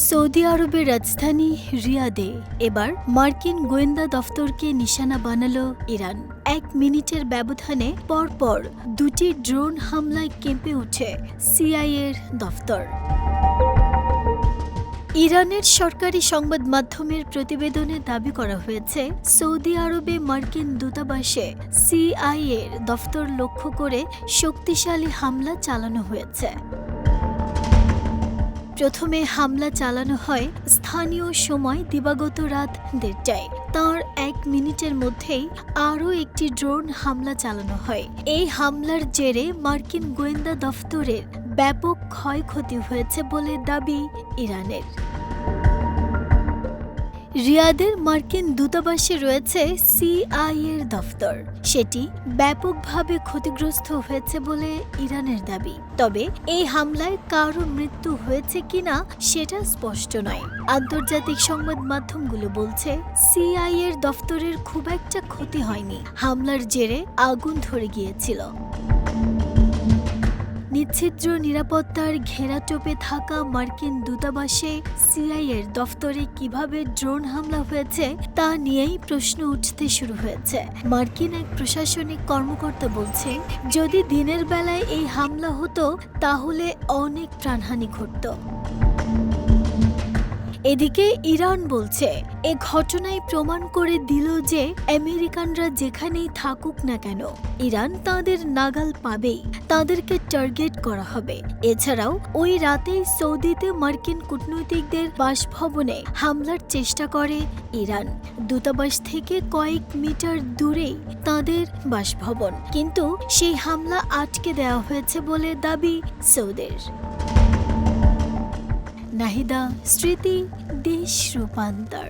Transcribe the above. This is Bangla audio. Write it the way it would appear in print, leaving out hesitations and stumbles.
সৌদি আরবের রাজধানী রিয়াদে এবার মার্কিন গোয়েন্দা দফতরকে নিশানা বানালো ইরান। 1 মিনিটের ব্যবধানে পরপর দুটি ড্রোন হামলায় কেঁপে ওঠে সিআইএর দফতর। ইরানের সরকারি সংবাদ মাধ্যমের প্রতিবেদনে দাবি করা হয়েছে, সৌদি আরবে মার্কিন দূতাবাসে সিআইএর দফতর লক্ষ্য করে শক্তিশালী হামলা চালানো হয়েছে। প্রথমে হামলা চালানো হয় স্থানীয় সময় দিবাগত রাত 1:30টায়। তার 1 মিনিটের মধ্যেই আরও একটি ড্রোন হামলা চালানো হয়। এই হামলার জেরে মার্কিন গোয়েন্দা দফতরের ব্যাপক ক্ষয়ক্ষতি হয়েছে বলে দাবি ইরানের। রিয়াদের মার্কিন দূতাবাসে রয়েছে সিআইএর দফতর। সেটি ব্যাপকভাবে ক্ষতিগ্রস্ত হয়েছে বলে ইরানের দাবি। তবে এই হামলায় কারো মৃত্যু হয়েছে কিনা সেটা স্পষ্ট নয়। আন্তর্জাতিক সংবাদ মাধ্যমগুলো বলছে, সিআইএর দফতরের খুব একটা ক্ষতি হয়নি, হামলার জেরে আগুন ধরে গিয়েছিল। নিচ্ছিদ্র নিরাপত্তার ঘেরাটোপে থাকা মার্কিন দূতাবাসে সিআইএর দফতরে কিভাবে ড্রোন হামলা হয়েছে তা নিয়েই প্রশ্ন উঠতে শুরু হয়েছে। মার্কিন এক প্রশাসনিক কর্মকর্তা বলছে, যদি দিনের বেলায় এই হামলা হতো তাহলে অনেক প্রাণহানি ঘটত। এদিকে ইরান বলছে, এ ঘটনায় প্রমাণ করে দিল যে আমেরিকানরা যেখানেই থাকুক না কেন ইরান তাদের নাগাল পাবেই, তাদেরকে টার্গেট করা হবে। এছাড়াও ওই রাতেই সৌদিতে মার্কিন কূটনীতিকদের বাসভবনে হামলার চেষ্টা করে ইরান। দূতাবাস থেকে কয়েক মিটার দূরেই তাদের বাসভবন, কিন্তু সেই হামলা আটকে দেওয়া হয়েছে বলে দাবি সৌদির। নাহিদা, স্মৃতি, দেশ রূপান্তর।